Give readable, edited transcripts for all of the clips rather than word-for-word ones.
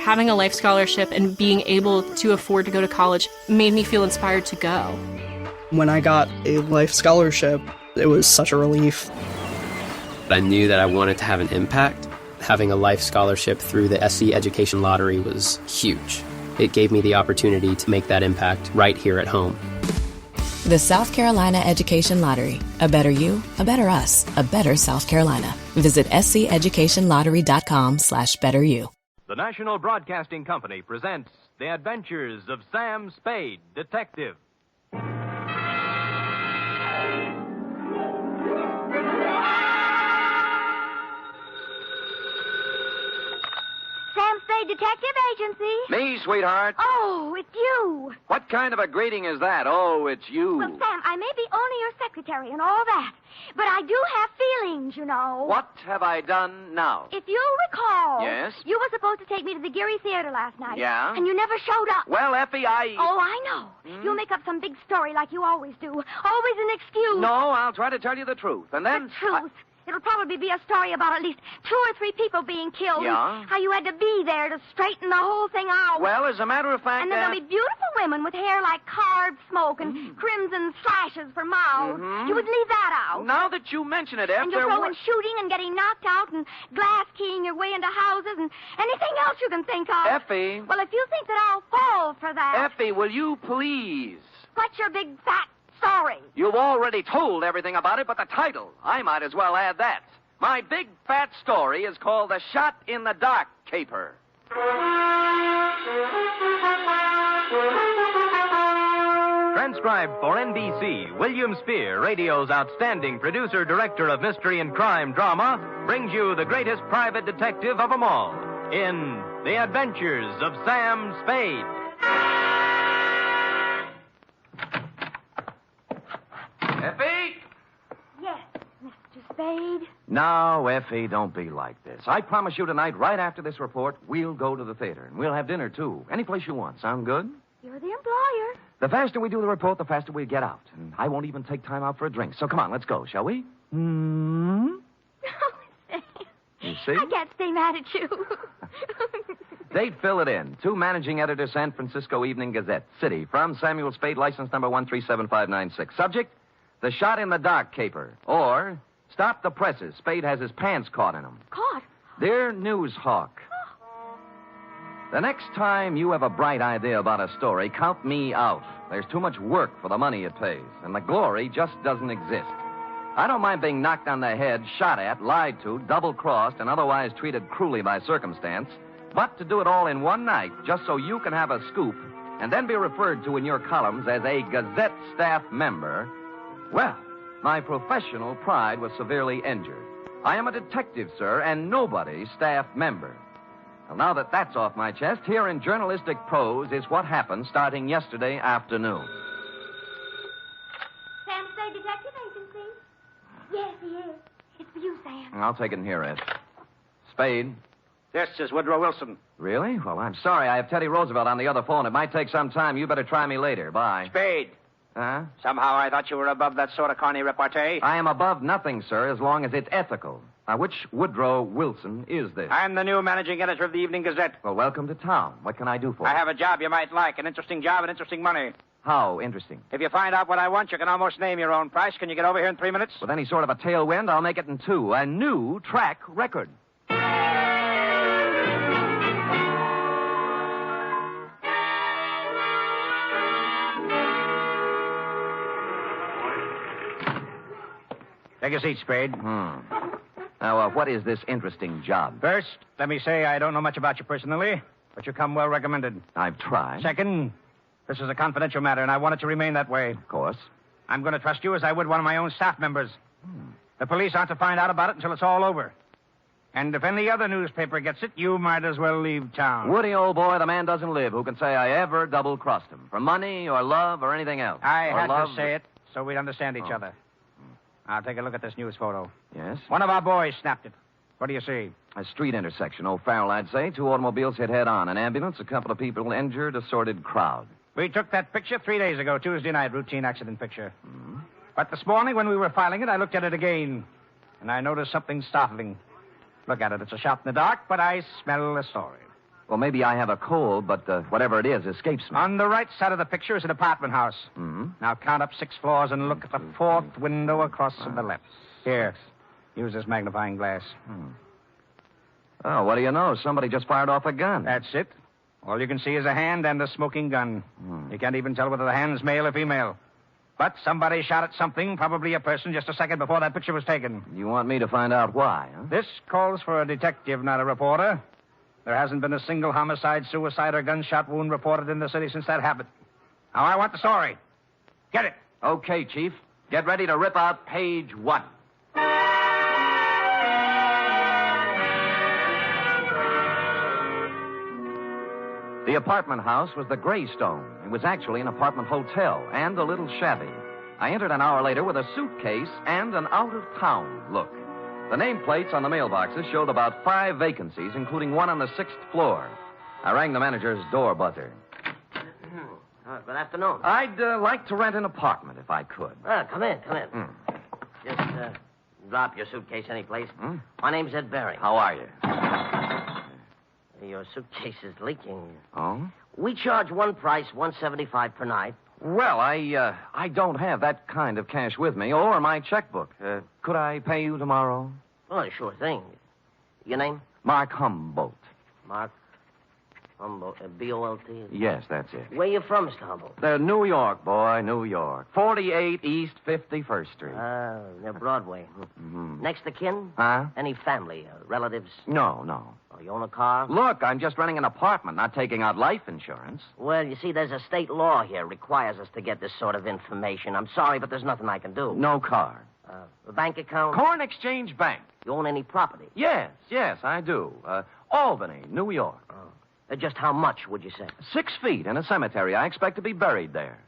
having a life scholarship and being able to afford to go to college made me feel inspired to go. When I got a life scholarship, it was such a relief. I knew that I wanted to have an impact. Having a life scholarship through the SC Education Lottery was huge. It gave me the opportunity to make that impact right here at home. The South Carolina Education Lottery. A better you, a better us, a better South Carolina. Visit sceducationlottery.com/betteryou. The National Broadcasting Company presents The Adventures of Sam Spade, Detective. Sam Spade Detective Agency. Me, sweetheart. Oh, it's you. What kind of a greeting is that? Oh, it's you. Well, Sam, I may be only your secretary and all that, but I do have feelings, you know. What have I done now? If you'll recall... Yes? You were supposed to take me to the Geary Theater last night. Yeah? And you never showed up. Well, Effie, Oh, I know. You'll make up some big story like you always do. Always an excuse. No, I'll try to tell you the truth. And then... The truth. It'll probably be a story about at least 2 or 3 people being killed. Yeah? How you had to be there to straighten the whole thing out. Well, as a matter of fact... And then there'll be beautiful women with hair like carved smoke and crimson slashes for mouths. You would leave that out. Now that you mention it, Effie... And you'll throw in shooting and getting knocked out and glass keying your way into houses and anything else you can think of. Effie... Well, if you think that I'll fall for that... Effie, will you please... What's your big fat story? You've already told everything about it, but the title, I might as well add that. My big fat story is called The Shot in the Dark Caper. Transcribed for NBC, William Spear, radio's outstanding producer, director of mystery and crime drama, brings you the greatest private detective of them all in The Adventures of Sam Spade. Effie? Yes, Mr. Spade. Now, Effie, don't be like this. I promise you tonight, right after this report, we'll go to the theater. And we'll have dinner, too. Any place you want. Sound good? You're the employer. The faster we do the report, the faster we get out. And I won't even take time out for a drink. So come on, let's go, shall we? Oh, Sam. You see? I can't stay mad at you. Date, fill it in. To Managing Editor, San Francisco Evening Gazette. City. From Samuel Spade, license number 137596. Subject, The Shot in the Dark Caper. Or, Stop the Presses. Spade has his pants caught in them. Caught? Dear News Hawk, the next time you have a bright idea about a story, count me out. There's too much work for the money it pays, and the glory just doesn't exist. I don't mind being knocked on the head, shot at, lied to, double-crossed, and otherwise treated cruelly by circumstance, but to do it all in one night just so you can have a scoop and then be referred to in your columns as a Gazette staff member, well, my professional pride was severely injured. I am a detective, sir, and nobody's staff member. Well, now that that's off my chest, here in journalistic prose is what happened starting yesterday afternoon. Sam Spade Detective Agency? Yes, he is. It's for you, Sam. I'll take it in here, Ed. Spade. This is Woodrow Wilson. Really? Well, I'm sorry. I have Teddy Roosevelt on the other phone. It might take some time. You better try me later. Bye. Spade. Huh? Somehow I thought you were above that sort of corny repartee. I am above nothing, sir, as long as it's ethical. Now, which Woodrow Wilson is this? I'm the new managing editor of the Evening Gazette. Well, welcome to town. What can I do for you? I have a job you might like, an interesting job and interesting money. How interesting? If you find out what I want, you can almost name your own price. Can you get over here in 3 minutes? With any sort of a tailwind, I'll make it in 2. A new track record. Take a seat, Spade. Now, what is this interesting job? First, let me say I don't know much about you personally, but you come well recommended. I've tried. Second, this is a confidential matter, and I want it to remain that way. Of course. I'm going to trust you as I would one of my own staff members. The police aren't to find out about it until it's all over. And if any other newspaper gets it, you might as well leave town. Woody, old boy, the man doesn't live who can say I ever double-crossed him. For money or love or anything else. I or had love... to say it so we'd understand each other. Now, take a look at this news photo. Yes? One of our boys snapped it. What do you see? A street intersection. O'Farrell, I'd say. 2 automobiles hit head-on. An ambulance, a couple of people injured, a sordid crowd. We took that picture 3 days ago, Tuesday night, routine accident picture. But this morning, when we were filing it, I looked at it again, and I noticed something startling. Look at it. It's a shot in the dark, but I smell a story. Well, maybe I have a cold, but whatever it is escapes me. On the right side of the picture is an apartment house. Hmm? Now count up 6 floors and look at the 4th window across to the left. Here, use this magnifying glass. Oh, what do you know? Somebody just fired off a gun. That's it. All you can see is a hand and a smoking gun. You can't even tell whether the hand's male or female. But somebody shot at something, probably a person, just a second before that picture was taken. You want me to find out why, huh? This calls for a detective, not a reporter. There hasn't been a single homicide, suicide, or gunshot wound reported in the city since that happened. Now, I want the story. Get it. Okay, Chief. Get ready to rip out page 1. The apartment house was the Greystone. It was actually an apartment hotel and a little shabby. I entered an hour later with a suitcase and an out-of-town look. The nameplates on the mailboxes showed about 5 vacancies, including one on the 6th floor. I rang the manager's door buzzer. Good afternoon. I'd like to rent an apartment if I could. Come in. Just drop your suitcase anyplace. My name's Ed Barry. How are you? Your suitcase is leaking. Oh? We charge one price, $175 per night. Well, I don't have that kind of cash with me or my checkbook. Could I pay you tomorrow? Oh, sure thing. Your name? Mark Humboldt. Mark Humboldt. B-O-L-T? Yes, that's it. Where you from, Mr. Humboldt? New York, boy, New York. 48 East 51st Street. Near Broadway. Next to kin? Huh? Any family, relatives? No. Oh, you own a car? Look, I'm just renting an apartment, not taking out life insurance. Well, you see, there's a state law here requires us to get this sort of information. I'm sorry, but there's nothing I can do. No car. A bank account? Corn Exchange Bank. You own any property? Yes, I do. Albany, New York. Just how much, would you say? 6 feet in a cemetery. I expect to be buried there.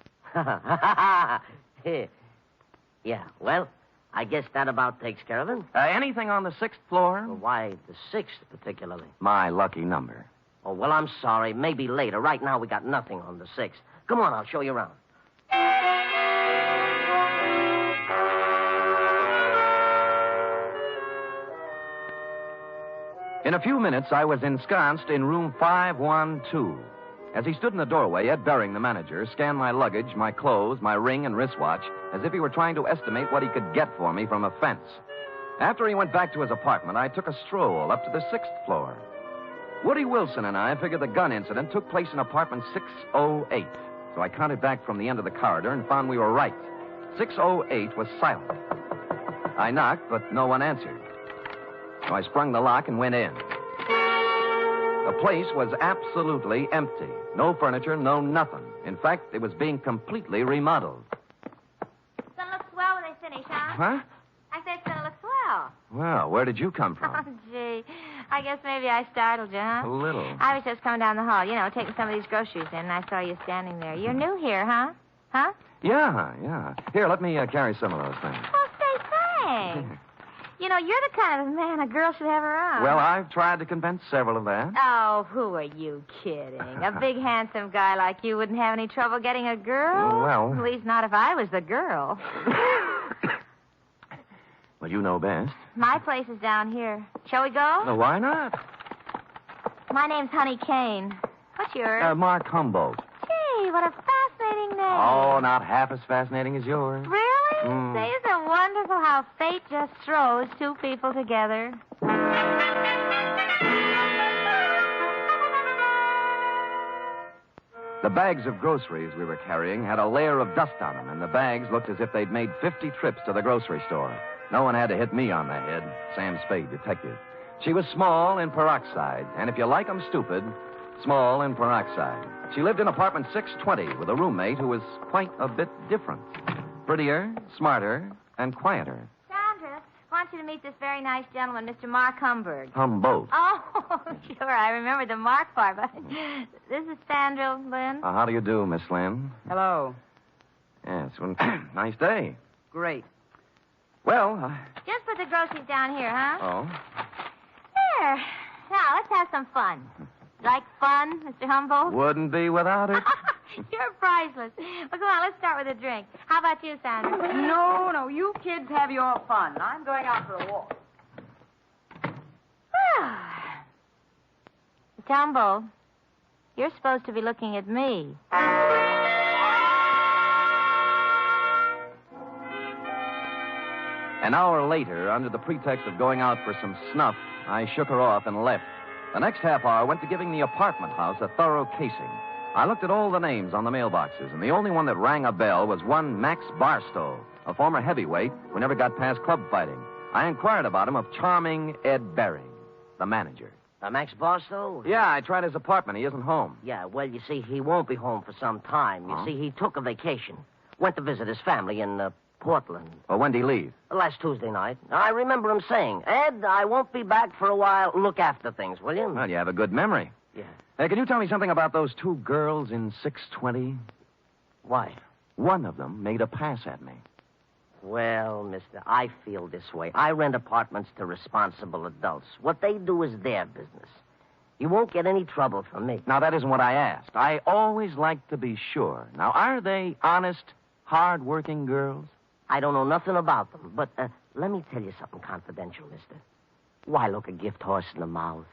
Yeah, well, I guess that about takes care of it. Anything on the 6th floor? Well, why the 6th particularly? My lucky number. Oh, well, I'm sorry. Maybe later. Right now, we got nothing on the 6th. Come on, I'll show you around. In a few minutes, I was ensconced in room 512. As he stood in the doorway, Ed Baring, the manager, scanned my luggage, my clothes, my ring and wristwatch, as if he were trying to estimate what he could get for me from a fence. After he went back to his apartment, I took a stroll up to the 6th floor. Woody Wilson and I figured the gun incident took place in apartment 608. So I counted back from the end of the corridor and found we were right. 608 was silent. I knocked, but no one answered. So I sprung the lock and went in. The place was absolutely empty. No furniture, no nothing. In fact, it was being completely remodeled. It's gonna look swell when they finish, huh? Huh? I said it's gonna look swell. Well, where did you come Oh, from? gee. I guess maybe I startled you, huh? A little. I was just coming down the hall, taking some of these groceries in, and I saw you standing there. You're new here, huh? Huh? Yeah. Here, let me carry some of those things. Well, say thanks. You're the kind of man a girl should have around. Well, I've tried to convince several of that. Oh, who are you kidding? A big, handsome guy like you wouldn't have any trouble getting a girl? Well... At least not if I was the girl. Well, you know best. My place is down here. Shall we go? Well, why not? My name's Honey Kane. What's yours? Mark Humboldt. Gee, what a fascinating name. Oh, not half as fascinating as yours. Really? Say, isn't it wonderful how fate just throws two people together? The bags of groceries we were carrying had a layer of dust on them, and the bags looked as if they'd made 50 trips to the grocery store. No one had to hit me on the head. Sam Spade, detective. She was small in peroxide, and if you like 'em stupid, small in peroxide. She lived in apartment 620 with a roommate who was quite a bit different. Prettier, smarter, and quieter. Sandra, I want you to meet this very nice gentleman, Mr. Mark Humboldt. Humboldt. Oh, sure, I remember the Mark part, but this is Sandra Lynn. How do you do, Miss Lynn? Hello. Yes, well, nice day. Great. Well, Just put the groceries down here, huh? Oh? There. Now, let's have some fun. Like fun, Mr. Humboldt? Wouldn't be without it. You're priceless. Well, come on, let's start with a drink. How about you, Sandra? No, you kids have your fun. I'm going out for a walk. Tumble, you're supposed to be looking at me. An hour later, under the pretext of going out for some snuff, I shook her off and left. The next half hour went to giving the apartment house a thorough casing. I looked at all the names on the mailboxes, and the only one that rang a bell was one Max Barstow, a former heavyweight who never got past club fighting. I inquired about him of charming Ed Bering, the manager. Max Barstow? Yeah, I tried his apartment. He isn't home. Yeah, well, you see, he won't be home for some time. You see, he took a vacation. Went to visit his family in Portland. Well, when'd he leave? Last Tuesday night. I remember him saying, Ed, I won't be back for a while. Look after things, will you? Well, you have a good memory. Yeah. Hey, can you tell me something about those two girls in 620? Why? One of them made a pass at me. Well, mister, I feel this way. I rent apartments to responsible adults. What they do is their business. You won't get any trouble from me. Now, that isn't what I asked. I always like to be sure. Now, are they honest, hard-working girls? I don't know nothing about them, but let me tell you something confidential, mister. Why look a gift horse in the mouth?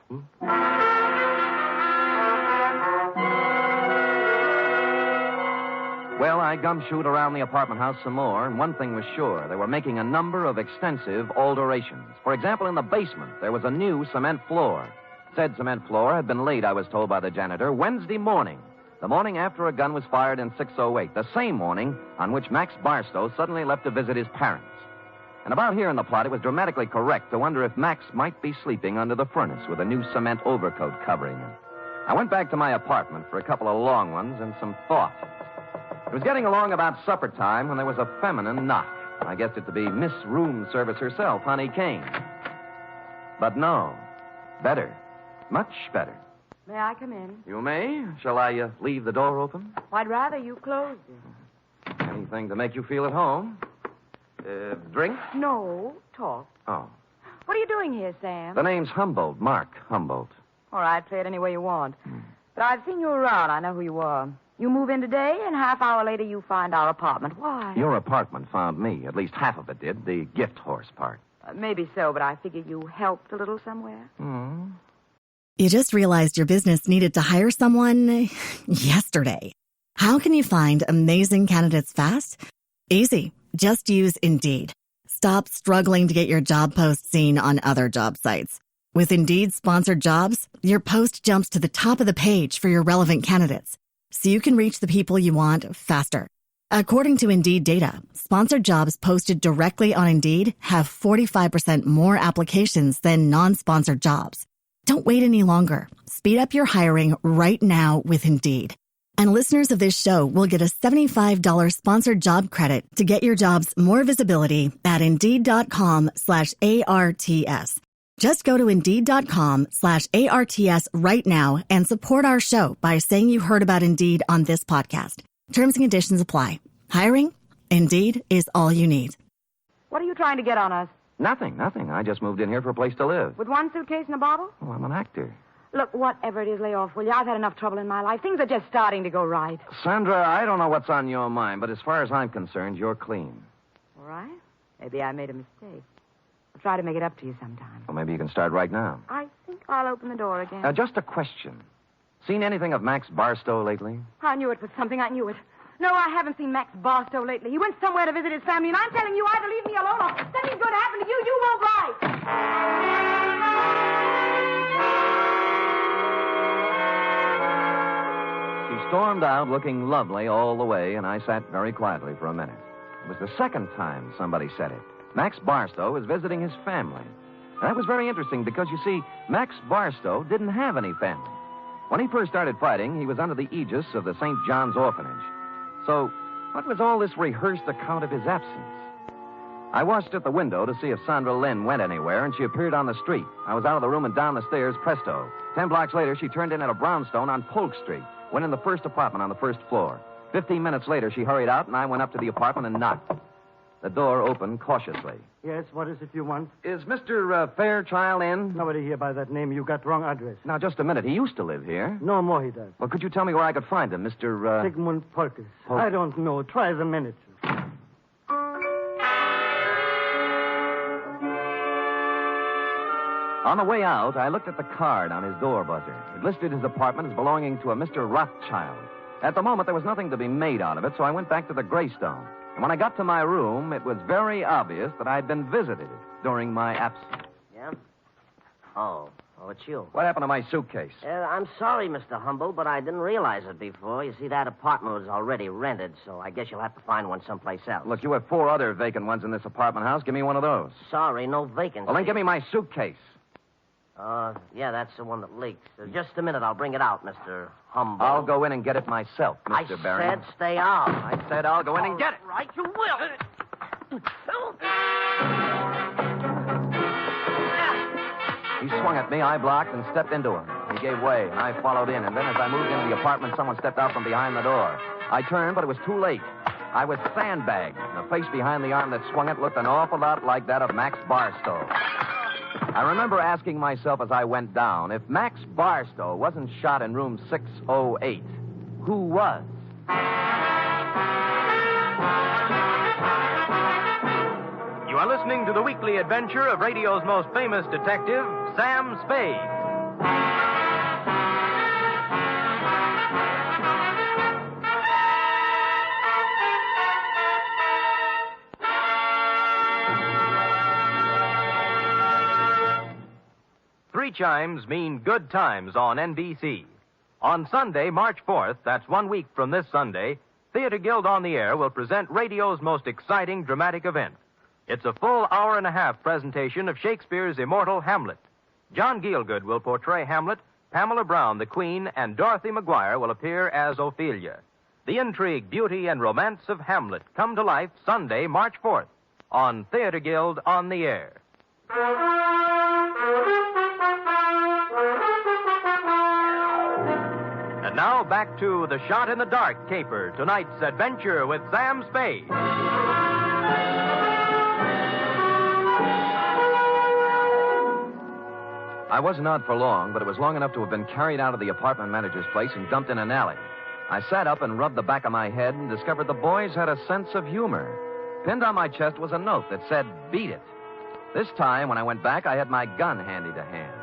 Well, I gumshoed around the apartment house some more, and one thing was sure. They were making a number of extensive alterations. For example, in the basement, there was a new cement floor. Said cement floor had been laid, I was told by the janitor, Wednesday morning. The morning after a gun was fired in 608. The same morning on which Max Barstow suddenly left to visit his parents. And about here in the plot, it was dramatically correct to wonder if Max might be sleeping under the furnace with a new cement overcoat covering him. I went back to my apartment for a couple of long ones and some thought. It was getting along about supper time when there was a feminine knock. I guessed it to be Miss Room Service herself, Honey Kane. But no. Better. Much better. May I come in? You may. Shall I leave the door open? Well, I'd rather you closed it. Anything to make you feel at home. Drink? No, talk. Oh. What are you doing here, Sam? The name's Humboldt, Mark Humboldt. All right, play it any way you want. But I've seen you around. I know who you are. You move in today, and half hour later you find our apartment. Why? Your apartment found me. At least half of it did. The gift horse part. Maybe so, but I figure you helped a little somewhere. You just realized your business needed to hire someone yesterday. How can you find amazing candidates fast? Easy. Just use Indeed. Stop struggling to get your job post seen on other job sites. With Indeed sponsored jobs, your post jumps to the top of the page for your relevant candidates, so you can reach the people you want faster. According to Indeed data, sponsored jobs posted directly on Indeed have 45% more applications than non-sponsored jobs. Don't wait any longer. Speed up your hiring right now with Indeed. And listeners of this show will get a $75 sponsored job credit to get your jobs more visibility at Indeed.com/ARTS. Just go to Indeed.com/ARTS right now and support our show by saying you heard about Indeed on this podcast. Terms and conditions apply. Hiring? Indeed is all you need. What are you trying to get on us? Nothing. I just moved in here for a place to live. With one suitcase and a bottle? Oh, I'm an actor. Look, whatever it is, lay off, will you? I've had enough trouble in my life. Things are just starting to go right. Sandra, I don't know what's on your mind, but as far as I'm concerned, you're clean. All right. Maybe I made a mistake. I'll try to make it up to you sometime. Well, maybe you can start right now. I think I'll open the door again. Just a question. Seen anything of Max Barstow lately? I knew it was something. I knew it. No, I haven't seen Max Barstow lately. He went somewhere to visit his family, and I'm telling you, either leave me alone or something's going to happen to you. You won't lie. She stormed out looking lovely all the way, and I sat very quietly for a minute. It was the second time somebody said it. Max Barstow was visiting his family. And that was very interesting because, you see, Max Barstow didn't have any family. When he first started fighting, he was under the aegis of the St. John's Orphanage. So, what was all this rehearsed account of his absence? I watched at the window to see if Sandra Lynn went anywhere, and she appeared on the street. I was out of the room and down the stairs, presto. 10 blocks later, she turned in at a brownstone on Polk Street, went in the first apartment on the first floor. 15 minutes later, she hurried out, and I went up to the apartment and knocked. The door opened cautiously. Yes, what is it you want? Is Mr. Fairchild in? Nobody here by that name. You got wrong address. Now, just a minute. He used to live here. No more he does. Well, could you tell me where I could find him, Mr. Sigmund Polkus. I don't know. Try the manager. On the way out, I looked at the card on his door buzzer. It listed his apartment as belonging to a Mr. Rothschild. At the moment, there was nothing to be made out of it, so I went back to the Greystone. And when I got to my room, it was very obvious that I'd been visited during my absence. Yeah? Oh, it's you. What happened to my suitcase? I'm sorry, Mr. Humble, but I didn't realize it before. You see, that apartment was already rented, so I guess you'll have to find one someplace else. Look, you have 4 other vacant ones in this apartment house. Give me one of those. Sorry, no vacancy. Well, then give me my suitcase. Yeah, that's the one that leaks. Just a minute, I'll bring it out, Mr. Humble. I'll go in and get it myself, Mr. Barry. I said stay out. I said I'll go in and get it. Right, you will. He swung at me, I blocked, and stepped into him. He gave way, and I followed in. And then as I moved into the apartment, someone stepped out from behind the door. I turned, but it was too late. I was sandbagged. The face behind the arm that swung it looked an awful lot like that of Max Barstow. I remember asking myself as I went down, if Max Barstow wasn't shot in room 608, who was? You are listening to the weekly adventure of radio's most famous detective, Sam Spade. Three chimes mean good times on NBC. On Sunday, March 4th, that's 1 week from this Sunday, Theater Guild on the Air will present radio's most exciting dramatic event. It's a full hour-and-a-half presentation of Shakespeare's immortal Hamlet. John Gielgud will portray Hamlet, Pamela Brown, the Queen, and Dorothy Maguire will appear as Ophelia. The intrigue, beauty, and romance of Hamlet come to life Sunday, March 4th, on Theater Guild on the Air. And now back to The Shot in the Dark caper, tonight's adventure with Sam Spade. I wasn't out for long, but it was long enough to have been carried out of the apartment manager's place and dumped in an alley. I sat up and rubbed the back of my head and discovered the boys had a sense of humor. Pinned on my chest was a note that said, "Beat it." This time, when I went back, I had my gun handy to hand.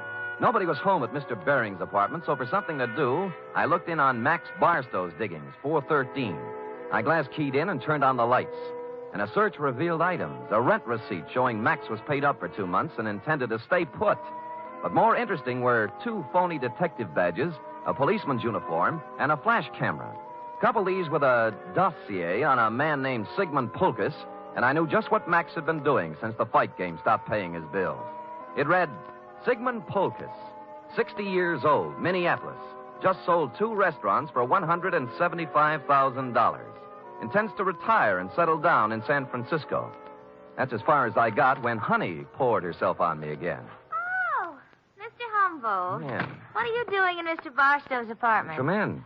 Nobody was home at Mr. Baring's apartment, so for something to do, I looked in on Max Barstow's diggings, 413. I glass keyed in and turned on the lights. And a search revealed items, a rent receipt showing Max was paid up for 2 months and intended to stay put. But more interesting were 2 phony detective badges, a policeman's uniform, and a flash camera. Couple these with a dossier on a man named Sigmund Pulkus, and I knew just what Max had been doing since the fight game stopped paying his bills. It read, Sigmund Pulkus, 60 years old, Minneapolis, just sold 2 restaurants for $175,000. Intends to retire and settle down in San Francisco. That's as far as I got when Honey poured herself on me again. Yeah. What are you doing in Mr. Barstow's apartment? Come in.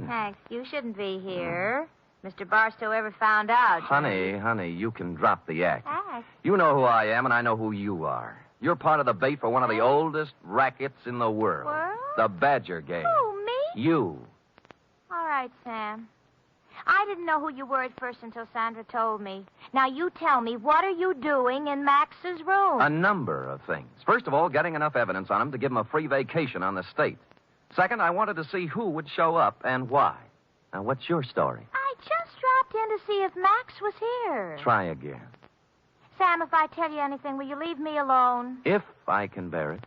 Max, you shouldn't be here. Mr. Barstow ever found out. Honey, you can drop the act. Max. You know who I am, and I know who you are. You're part of the bait for one of the oldest rackets in the world. The Badger Game. Who, me? You. All right, Sam. I didn't know who you were at first until Sandra told me. Now, you tell me, what are you doing in Max's room? A number of things. First of all, getting enough evidence on him to give him a free vacation on the state. Second, I wanted to see who would show up and why. Now, what's your story? I just dropped in to see if Max was here. Try again. Sam, if I tell you anything, will you leave me alone? If I can bear it.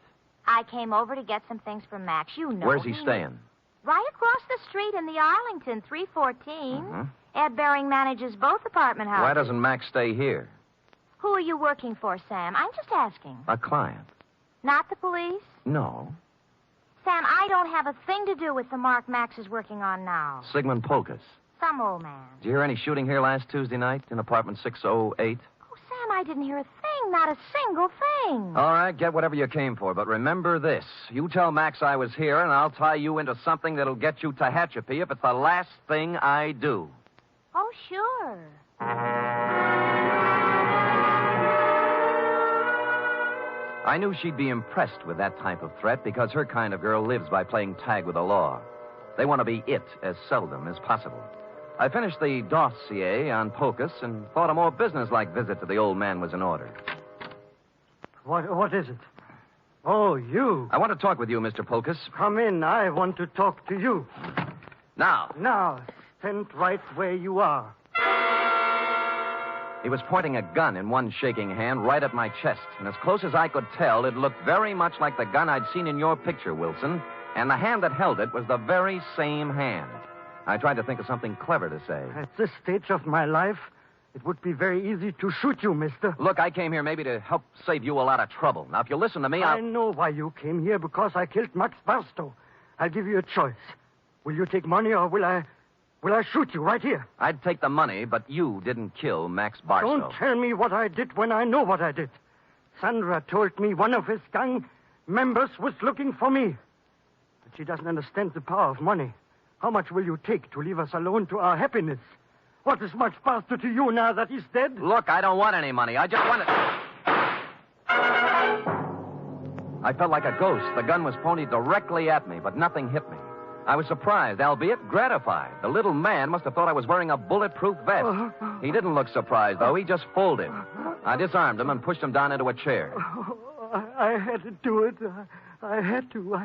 I came over to get some things from Max. You know. Where's he staying? Right across the street in the Arlington, 314. Ed Baring manages both apartment houses. Why doesn't Max stay here? Who are you working for, Sam? I'm just asking. A client. Not the police? No. Sam, I don't have a thing to do with the mark Max is working on now. Sigmund Pulkus. Some old man. Did you hear any shooting here last Tuesday night in apartment 608? Oh, Sam, I didn't hear a thing. Not a single thing. All right, get whatever you came for, but remember this. You tell Max I was here, and I'll tie you into something that'll get you Tehachapi if it's the last thing I do. Oh, sure. I knew she'd be impressed with that type of threat because her kind of girl lives by playing tag with the law. They want to be it as seldom as possible. I finished the dossier on Pulkus and thought a more businesslike visit to the old man was in order. What is it? Oh, you. I want to talk with you, Mr. Polkus. Come in. I want to talk to you. Now. Now, stand right where you are. He was pointing a gun in one shaking hand right at my chest. And as close as I could tell, it looked very much like the gun I'd seen in your picture, Wilson. And the hand that held it was the very same hand. I tried to think of something clever to say. At this stage of my life, it would be very easy to shoot you, mister. Look, I came here maybe to help save you a lot of trouble. Now, if you listen to me, I know why you came here, because I killed Max Barstow. I'll give you a choice. Will you take money, or will I shoot you right here? I'd take the money, but you didn't kill Max Barstow. Don't tell me what I did when I know what I did. Sandra told me one of his gang members was looking for me. But she doesn't understand the power of money. How much will you take to leave us alone to our happiness? What is Max Barstow to you now that he's dead? Look, I don't want any money. I just want it. I felt like a ghost. The gun was pointed directly at me, but nothing hit me. I was surprised, albeit gratified. The little man must have thought I was wearing a bulletproof vest. He didn't look surprised, though. He just folded. I disarmed him and pushed him down into a chair. I had to do it. I had to.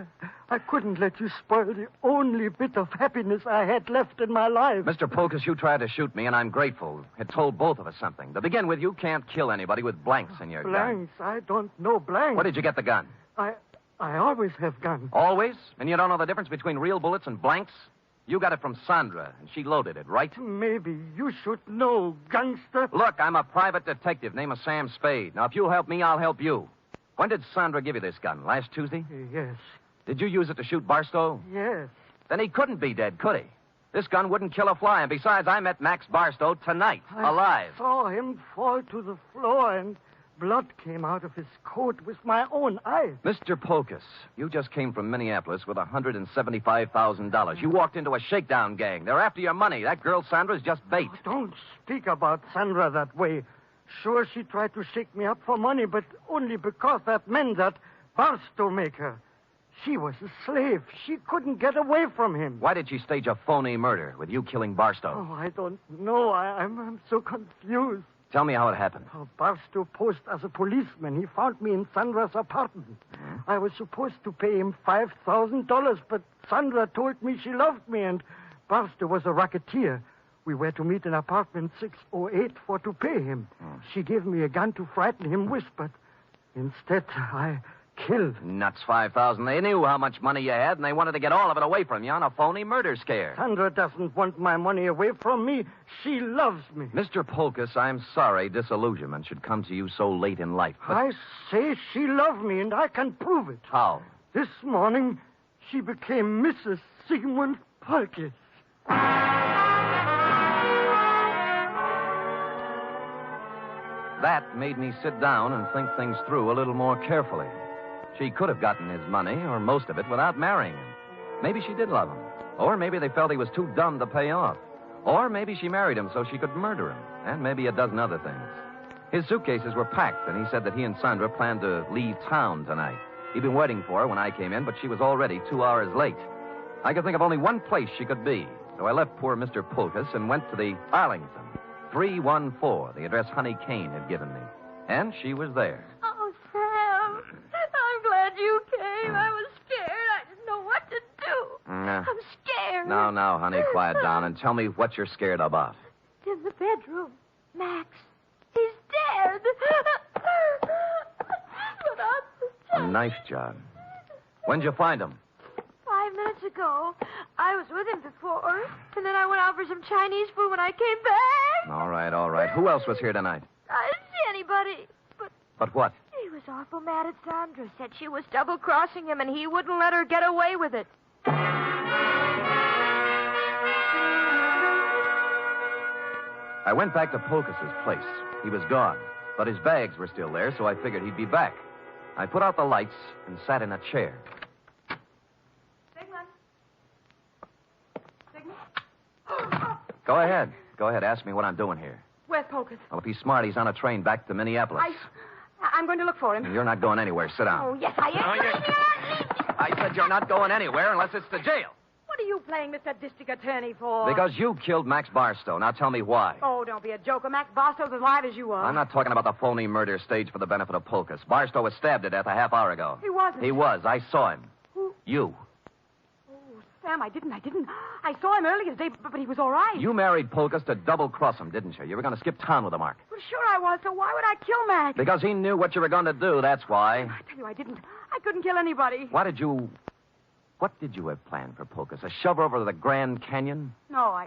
I couldn't let you spoil the only bit of happiness I had left in my life. Mr. Polkus, you tried to shoot me, and I'm grateful. It told both of us something. To begin with, you can't kill anybody with blanks in your gun. Blanks? I don't know blanks. Where did you get the gun? I always have guns. Always? And you don't know the difference between real bullets and blanks? You got it from Sandra, and she loaded it, right? Maybe you should know, gangster. Look, I'm a private detective named Sam Spade. Now, if you'll help me, I'll help you. When did Sandra give you this gun? Last Tuesday? Yes. Did you use it to shoot Barstow? Yes. Then he couldn't be dead, could he? This gun wouldn't kill a fly, and besides, I met Max Barstow tonight, alive. I saw him fall to the floor, and blood came out of his coat with my own eyes. Mr. Polkus, you just came from Minneapolis with $175,000. You walked into a shakedown gang. They're after your money. That girl Sandra's just bait. Oh, don't speak about Sandra that way. Sure, she tried to shake me up for money, but only because that meant that Barstow make her. She was a slave. She couldn't get away from him. Why did she stage a phony murder with you killing Barstow? Oh, I don't know. I'm so confused. Tell me how it happened. Oh, Barstow posed as a policeman. He found me in Sandra's apartment. I was supposed to pay him $5,000, but Sandra told me she loved me, and Barstow was a racketeer. We were to meet in apartment 608 for to pay him. She gave me a gun to frighten him with, but instead I killed. Nuts, $5,000. They knew how much money you had, and they wanted to get all of it away from you on a phony murder scare. Sandra doesn't want my money away from me. She loves me. Mr. Polkus, I'm sorry disillusionment should come to you so late in life. But... I say she loved me, and I can prove it. How? This morning, she became Mrs. Sigmund Polkus. That made me sit down and think things through a little more carefully. She could have gotten his money, or most of it, without marrying him. Maybe she did love him. Or maybe they felt he was too dumb to pay off. Or maybe she married him so she could murder him. And maybe a dozen other things. His suitcases were packed, and he said that he and Sandra planned to leave town tonight. He'd been waiting for her when I came in, but she was already 2 hours late. I could think of only one place she could be. So I left poor Mr. Polkus and went to the Arlington. 314, the address Honey Kane had given me. And she was there. Oh, Sam. I'm glad you came. I was scared. I didn't know what to do. I'm scared. Now, honey, quiet down and tell me what you're scared about. In the bedroom. Max. He's dead. But A knife job. When'd you find him? 5 minutes ago. I was with him before. And then I went out for some Chinese food when I came back. All right. Who else was here tonight? I didn't see anybody. But what? He was awful mad at Sandra. Said she was double-crossing him, and he wouldn't let her get away with it. I went back to Polkus's place. He was gone, but his bags were still there, so I figured he'd be back. I put out the lights and sat in a chair. Go ahead. Ask me what I'm doing here. Where's Polkus? Well, if he's smart, he's on a train back to Minneapolis. I'm going to look for him. You're not going anywhere. Sit down. Oh, yes, I am. I said you're not going anywhere unless it's to jail. What do are you playing Mr. District Attorney for? Because you killed Max Barstow. Now tell me why. Oh, don't be a joker. Max Barstow's as alive as you are. I'm not talking about the phony murder staged for the benefit of Polkus. Barstow was stabbed to death a half hour ago. He wasn't. He was. I saw him. Who? You. Oh, Sam, I didn't. I saw him earlier today, but he was all right. You married Polkus to double-cross him, didn't you? You were going to skip town with him, Mark. Well, sure I was, so why would I kill Max? Because he knew what you were going to do, that's why. I tell you, I didn't. I couldn't kill anybody. What did you have planned for Polkus? A shove over to the Grand Canyon? No,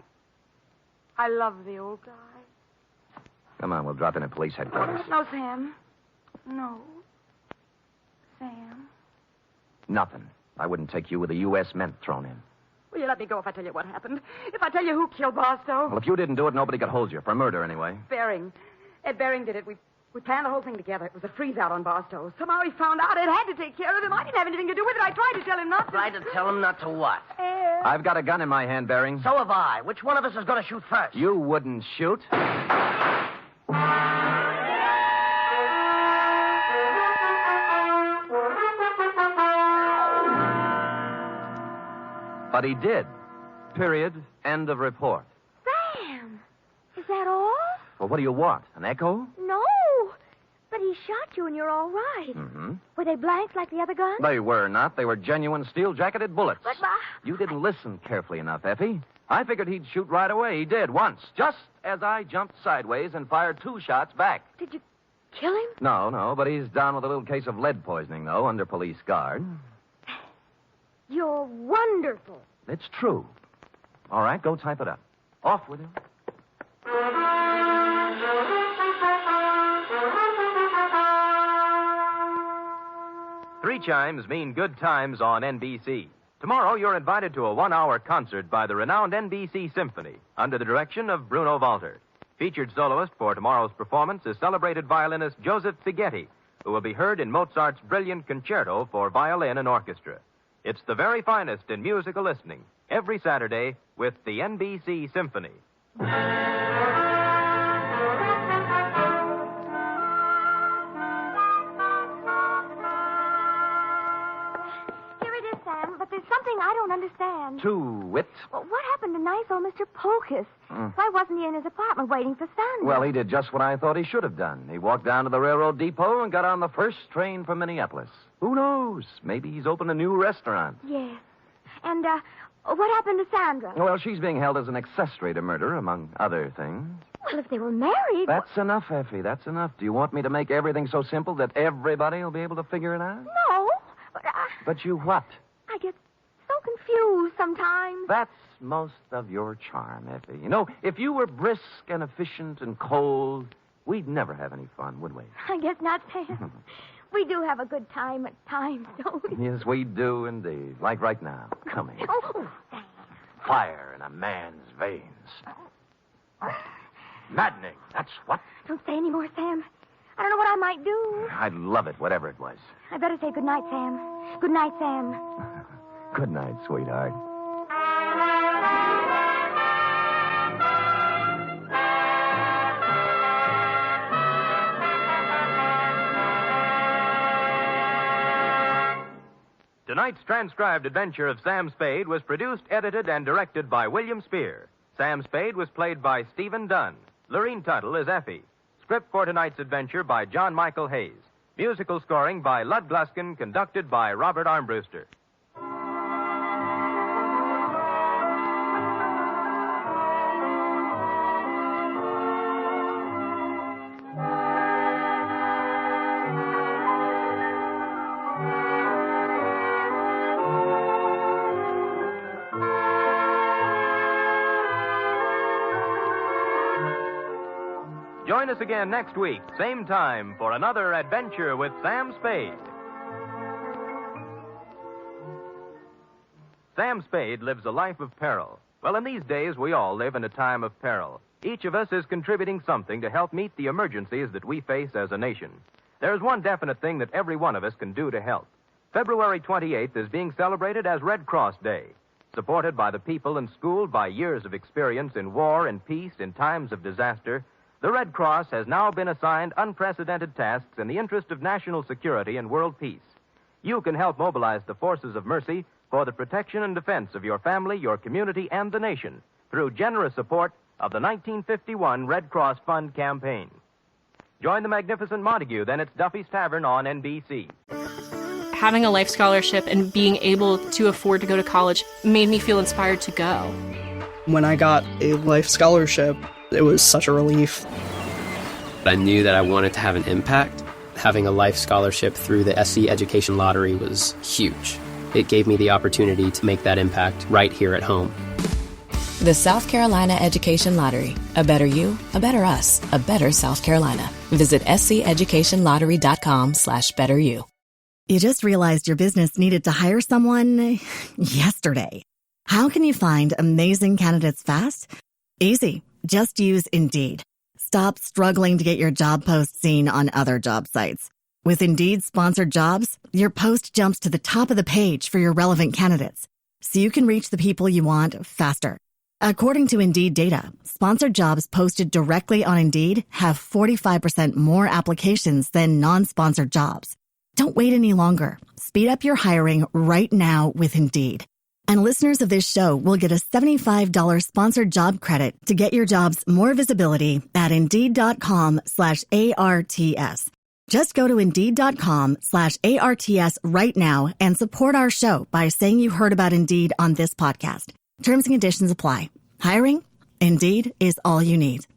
I love the old guy. Come on, we'll drop in at police headquarters. No, Sam. No. Sam. Nothing. I wouldn't take you with a U.S. Mint thrown in. Will you let me go if I tell you what happened? If I tell you who killed Barstow? Well, if you didn't do it, nobody could hold you. For murder, anyway. Bering. Ed Bering did it. We planned the whole thing together. It was a freeze-out on Barstow. Somehow he found out Ed had to take care of him. I didn't have anything to do with it. I tried to tell him not to. Tried to tell him not to what? Ed. I've got a gun in my hand, Bering. So have I. Which one of us is going to shoot first? You wouldn't shoot. But he did. Period. End of report. Sam, is that all? Well, what do you want? An echo? No, but he shot you and you're all right. Mm-hmm. Were they blanks like the other guns? They were not. They were genuine steel-jacketed bullets. But, You didn't listen carefully enough, Effie. I figured he'd shoot right away. He did, once. Just as I jumped sideways and fired 2 shots back. Did you kill him? No, but he's down with a little case of lead poisoning, though, under police guard. You're wonderful. It's true. All right, go type it up. Off with him. Three chimes mean good times on NBC. Tomorrow, you're invited to a 1-hour concert by the renowned NBC Symphony under the direction of Bruno Walter. Featured soloist for tomorrow's performance is celebrated violinist Joseph Fighetti, who will be heard in Mozart's brilliant concerto for violin and orchestra. It's the very finest in musical listening, every Saturday with the NBC Symphony. Here it is, Sam, but there's something I don't understand. To wit. Well, what happened to nice old Mr. Polkus? Why wasn't he in his apartment waiting for Sandra? Well, he did just what I thought he should have done. He walked down to the railroad depot and got on the first train for Minneapolis. Who knows? Maybe he's opened a new restaurant. Yes. And, what happened to Sandra? Well, she's being held as an accessory to murder, among other things. Well, if they were married... That's enough, Effie. That's enough. Do you want me to make everything so simple that everybody will be able to figure it out? No, but But you what? I get so confused sometimes. That's most of your charm, Effie. You know, if you were brisk and efficient and cold, we'd never have any fun, would we? I guess not, Sam. We do have a good time at times, don't we? Yes, we do indeed. Like right now. Come here. Oh, Sam. Fire in a man's veins. Maddening, that's what. Don't say any more, Sam. I don't know what I might do. I'd love it, whatever it was. I better say good night, Sam. Good night, Sam. Good night, sweetheart. Tonight's transcribed adventure of Sam Spade was produced, edited, and directed by William Spear. Sam Spade was played by Stephen Dunne. Lurene Tuttle is Effie. Script for tonight's adventure by John Michael Hayes. Musical scoring by Lud Gluskin, conducted by Robert Armbruster. Join us again next week, same time, for another adventure with Sam Spade. Sam Spade lives a life of peril. Well, in these days, we all live in a time of peril. Each of us is contributing something to help meet the emergencies that we face as a nation. There's one definite thing that every one of us can do to help. February 28th is being celebrated as Red Cross Day. Supported by the people and schooled by years of experience in war and peace in times of disaster, the Red Cross has now been assigned unprecedented tasks in the interest of national security and world peace. You can help mobilize the forces of mercy for the protection and defense of your family, your community, and the nation through generous support of the 1951 Red Cross Fund campaign. Join the magnificent Montague, then it's Duffy's Tavern on NBC. Having a life scholarship and being able to afford to go to college made me feel inspired to go. When I got a life scholarship, it was such a relief. I knew that I wanted to have an impact. Having a life scholarship through the SC Education Lottery was huge. It gave me the opportunity to make that impact right here at home. The South Carolina Education Lottery. A better you, a better us, a better South Carolina. Visit sceducationlottery.com/betteryou. You just realized your business needed to hire someone yesterday. How can you find amazing candidates fast? Easy. Just use Indeed. Stop struggling to get your job post seen on other job sites. With Indeed sponsored jobs, your post jumps to the top of the page for your relevant candidates, so you can reach the people you want faster. According to Indeed data, sponsored jobs posted directly on Indeed have 45% more applications than non-sponsored jobs. Don't wait any longer. Speed up your hiring right now with Indeed. And listeners of this show will get a $75 sponsored job credit to get your jobs more visibility at Indeed.com/ARTS. Just go to Indeed.com/ARTS right now and support our show by saying you heard about Indeed on this podcast. Terms and conditions apply. Hiring? Indeed is all you need.